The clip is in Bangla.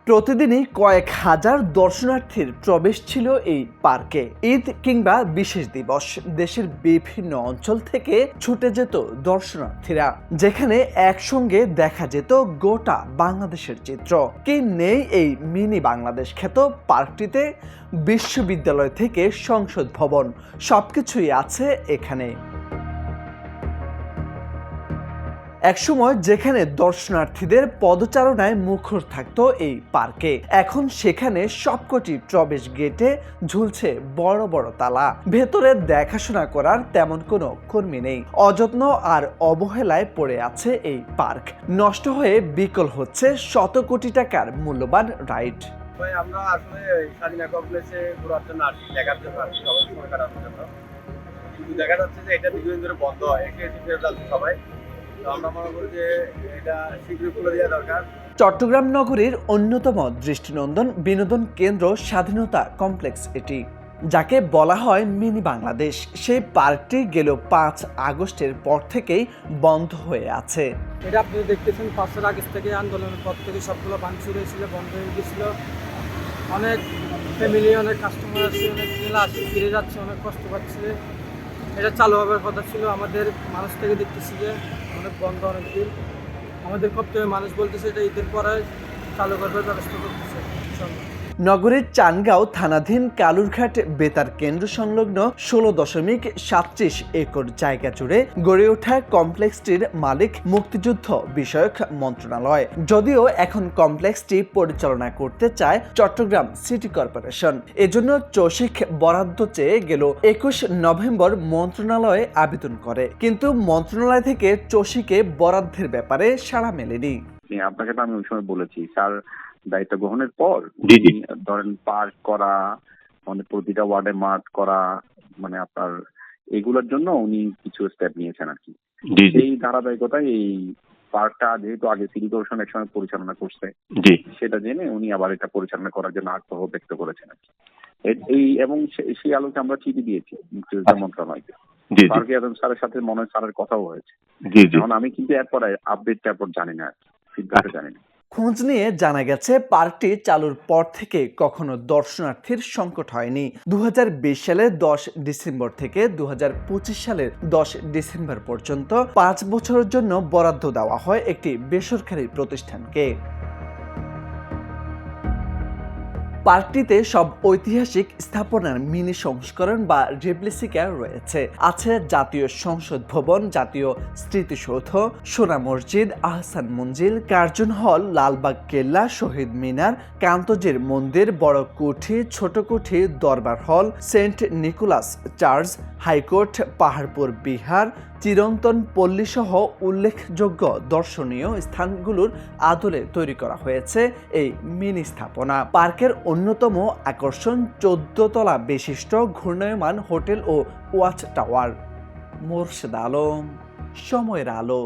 প্রতিদিনই কয়েক হাজার দর্শনার্থীর প্রবেশ ছিল এই পার্কে। ঈদ কিংবা বিশেষ দিবস দেশের বিভিন্ন অঞ্চল থেকে ছুটে যেত দর্শনার্থীরা, যেখানে একসঙ্গে দেখা যেত গোটা বাংলাদেশের চিত্র। কি নেই এই মিনি বাংলাদেশ খ্যাত পার্কটিতে? বিশ্ববিদ্যালয় থেকে সংসদ ভবন, সবকিছুই আছে এখানে। একসময় যেখানে দর্শনার্থীদের পদচারণায় মুখর থাকতো এই পার্কে, এখন সেখানে সবকটি প্রবেশ গেটে ঝুলছে বড় বড় তালা। ভেতরে দেখাশোনা করার তেমন কোনো কর্মী নেই। অযত্ন আর অবহেলায় পড়ে আছে এই পার্ক। নষ্ট হয়ে বিকল হচ্ছে শত কোটি টাকার মূল্যবান রাইড। আমরা আসলে স্বাধীনতা কমপ্লেক্সে ঘোরার জন্য আসি, দেখার জন্য আসি, সময় কাটানোর জন্য। কিন্তু দেখা যাচ্ছে যে এটা দীর্ঘদিন ধরে বন্ধ হয়, ফেরত যাচ্ছে সবাই। আমরা মনে করি যে এটা শীঘ্রই খুলে দেওয়া দরকার। চট্টগ্রাম নগরীর অন্যতম দৃষ্টিনন্দন বিনোদন কেন্দ্র স্বাধীনতা কমপ্লেক্স এটি, যাকে বলা হয় মিনি বাংলাদেশ। সেই পার্কটি গেল 5 আগস্টের পর থেকেই বন্ধ হয়ে আছে। এটা আপনি দেখতেছেন 5 আগস্ট থেকে আন্দোলনের পর থেকে সবগুলো ভাঙচুর হয়েছিল, বন্ধ হয়ে গেছিল। অনেক ফ্যামিলি, অনেক কাস্টমার আসছে, অনেক মেলা আসছে, ফিরে যাচ্ছে, অনেক কষ্ট পাচ্ছে। এটা চালু হওয়ার কথা ছিল। আমাদের মানুষ থেকে দেখতেছি যে অনেক বন্ধ, অনেক দিন আমাদের করতে মানুষ বলতেছে এটা ঈদের পরে চালু করবার ব্যবস্থা করতেছে। নগরীর চানগাঁও থানাধীন কালুরঘাট বেতার কেন্দ্র সংলগ্ন 16.37 একর জায়গা জুড়ে গড়ে ওঠা কমপ্লেক্সটির মালিক মুক্তিযুদ্ধ বিষয়ক মন্ত্রণালয়। যদিও এখন কমপ্লেক্সটি পরিচালনা করতে চায় চট্টগ্রাম সিটি কর্পোরেশন। এজন্য চসিক বরাদ্দ চেয়ে গেল 21 নভেম্বর মন্ত্রণালয়ে আবেদন করে, কিন্তু মন্ত্রণালয় থেকে চসিকে বরাদ্দের ব্যাপারে সাড়া মেলেনি। আপনাকে তো আমি ওই সময় বলেছি, স্যার দায়িত্ব গ্রহণের পর ধরেন পার্ক করা, মানে প্রতিটা ওয়ার্ডে মাঠ করা, মানে আপনার এগুলোর জন্য উনি কিছু স্টেপ নিয়েছেন আর কি। সেই ধারাবাহিকতায় এই পার্কটা যেহেতু আগে সিটি কর্পোরেশন এক সময় পরিচালনা করছে, সেটা জেনে উনি আবার এটা পরিচালনা করার জন্য আগ্রহ ব্যক্ত করেছেন আর কি। এই এবং সেই আলোকে আমরা চিঠি দিয়েছি মুক্তিযোদ্ধা মন্ত্রণালয়কে। পার্কে আজম স্যারের সাথে মনে হয় স্যারের কথাও হয়েছে। এখন আমি কিন্তু এরপরে আপডেটটা জানি না, ফিডব্যাকটা জানি না। খোঁজ নিয়ে জানা গেছে পার্কটি চালুর পর থেকে কখনো দর্শনার্থীর সংকট হয়নি। 2020 সালের 10 ডিসেম্বর থেকে 2025 সালের 10 ডিসেম্বর পর্যন্ত 5 বছরের জন্য বরাদ্দ দেওয়া হয় একটি বেসরকারি প্রতিষ্ঠানকে। পার্কটিতে সব ঐতিহাসিক স্থাপনার মিনি সংস্করণ বা রেপ্লিকা রয়েছে। আছে জাতীয় সংসদ ভবন, জাতীয় স্মৃতিসৌধ, সোনা মসজিদ, আহসান মঞ্জিল, কার্জন হল, লালবাগ কেল্লা, শহীদ মিনার, কান্তজির মন্দির, বড় কুঠি, ছোট Kuthi, Darbar hall, Saint Nicholas church, high court, Paharpur Vihar, Chirantan Palli সহ উল্লেখযোগ্য দর্শনীয় স্থানগুলোর আদলে তৈরি করা হয়েছে এই মিনি স্থাপনা। পার্কের অন্যতম আকর্ষণ 14 তলা বিশিষ্ট ঘূর্ণায়মান হোটেল ও ওয়াচ টাওয়ার। মোর্শেদ আলম, সময়ের আলো।